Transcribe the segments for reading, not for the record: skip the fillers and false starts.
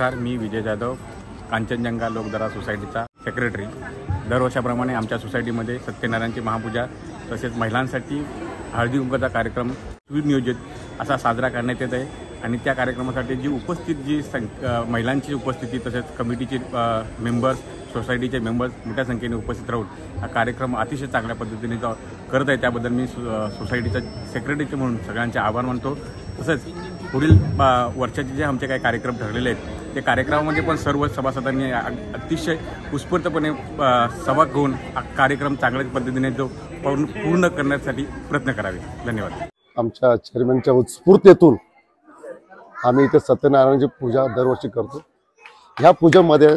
नमस्कार, मी विजय जाधव, कांचनजंगा लोकदरा सोसायटीचा सेक्रेटरी। दरवर्षाप्रमाणे आमच्या सोसायटीमध्ये सत्यनारायणची महापूजा तसेच महिलांसाठी हळदी कुंकवाचा कार्यक्रम सुनियोजित असा साजरा करण्यात येत आहे आणि त्या कार्यक्रमासाठी जी उपस्थित महिलांची उपस्थिती तसेच कमिटीचे मेंबर्स, सोसायटीचे मेंबर्स मोठ्या संख्येने उपस्थित राहून हा कार्यक्रम अतिशय चांगल्या पद्धतीने करत आहे, त्याबद्दल मी सोसायटीचा सेक्रेटरी म्हणून सगळ्यांचे आभार मानतो। तसंच पुढील वर्षाचे जे आमचे काही कार्यक्रम ठरलेले आहेत ते कार्यक्रमामध्ये पण सर्व सभासदांनी अतिशय उत्स्फूर्तपणे सहभाग घेऊन कार्यक्रम चांगल्या पद्धतीने पूर्ण करण्यासाठी प्रयत्न करावे। धन्यवाद। आमच्या चेअरमनच्या उत्स्फूर्ततेतून आम्ही इथे सत्यनारायणची पूजा दरवर्षी करतो। ह्या पूजेमध्ये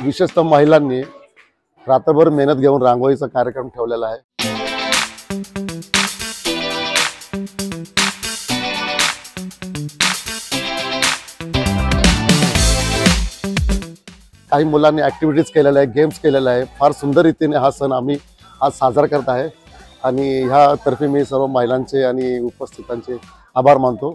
विशेषतः महिलांनी रात्रभर मेहनत घेऊन रांगोळीचा कार्यक्रम ठेवलेला आहे। काही मुलांनी ॲक्टिव्हिटीज केलेल्या आहे, गेम्स केलेला आहे। फार सुंदर रीतीने हा सण आम्ही आज साजरा करत आहे आणि ह्या तर्फे मी सर्व महिलांचे आणि उपस्थितांचे आभार मानतो।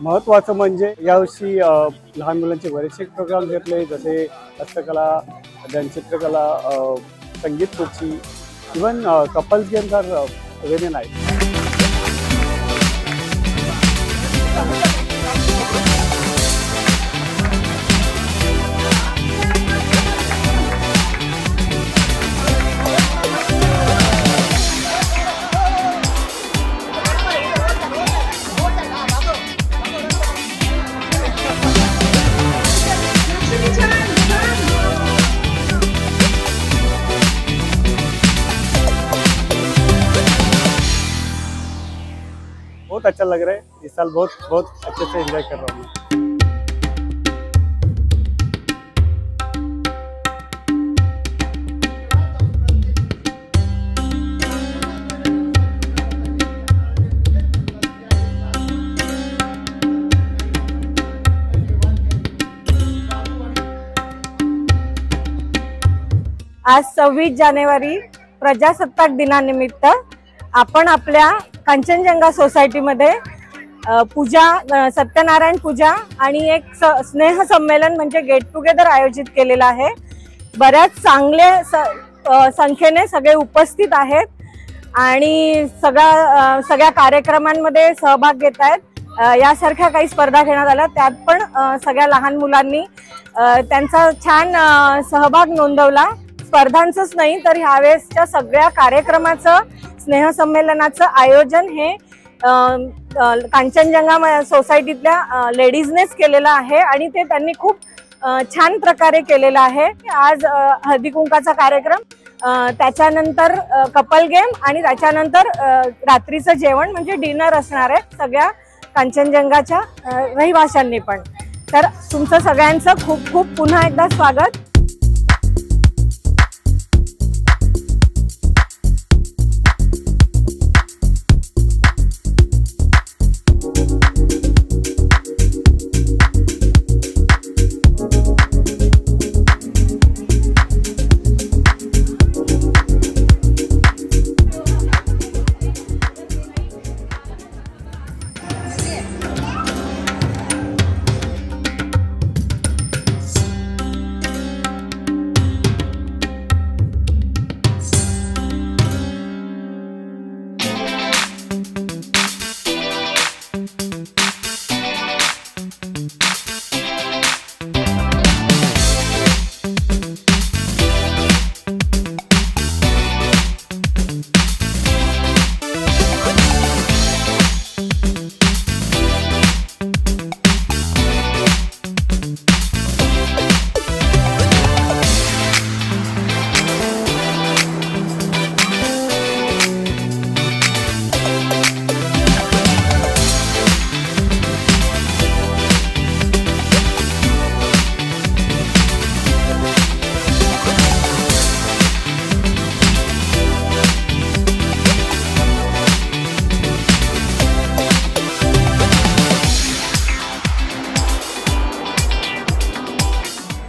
महत्त्वाचं म्हणजे यावर्षी लहान मुलांचे बरेचसे प्रोग्राम घेतले, जसे हस्तकला, चित्रकला, संगीत खुर्ची, इव्हन कपल्स गेम तर वेगळे नाही। बहुत अच्छा लग रहा है। इस साल बहुत अच्छे से एंजॉय कर रहा हूँ। आज 26 जानेवारी प्रजासत्ताक दिनानिमित्त आपण आपल्या कांचनजंगा सोसायटीमध्ये पूजा, सत्यनारायण पूजा आणि एक स्नेह संमेलन म्हणजे गेट टुगेदर आयोजित केलेला आहे। बऱ्याच चांगले संख्येने सगळे उपस्थित आहेत आणि सगळ्या कार्यक्रमांमध्ये सहभाग घेत आहेत। यासारख्या काही स्पर्धा घेण्यात आल्या, त्यात पण सगळ्या लहान मुलांनी त्यांचा छान सहभाग नोंदवला। स्पर्धांचंच नाही तर ह्यावेळेसच्या सगळ्या कार्यक्रमाचं, स्नेहसंमेलनाचं आयोजन हे कांचनजंगा सोसायटीतल्या लेडीजनेच केलेलं आहे आणि ते त्यांनी खूप छान प्रकारे केलेलं आहे। आज हळदी कुंकाचा कार्यक्रम, त्याच्यानंतर कपल गेम आणि त्याच्यानंतर रात्रीचं जेवण म्हणजे डिनर असणार आहे सगळ्या कांचनजंगाच्या रहिवाशांनी पण। तर तुमचं सगळ्यांचं खूप खूप पुन्हा एकदा स्वागत।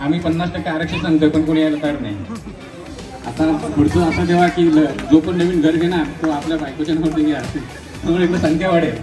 आम्ही 50% आरक्षण सांगतोय पण कोणी यायला तयार नाही। आता पुढचं असं तेव्हा की जो पण नवीन घर घेणार तो आपल्या बायकोच्या नावावर घ्या, त्यामुळे संख्या वाढेल।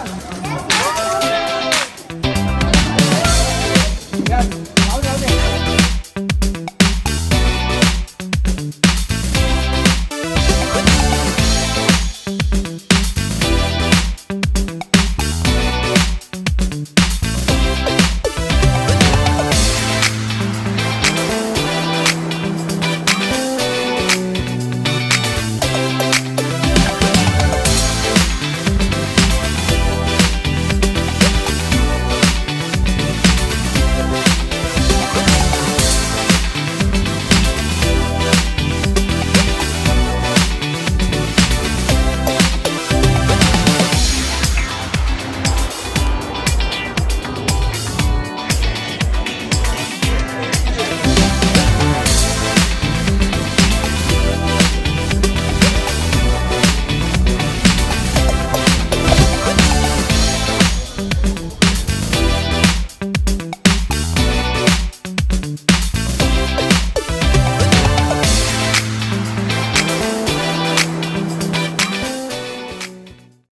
Yes.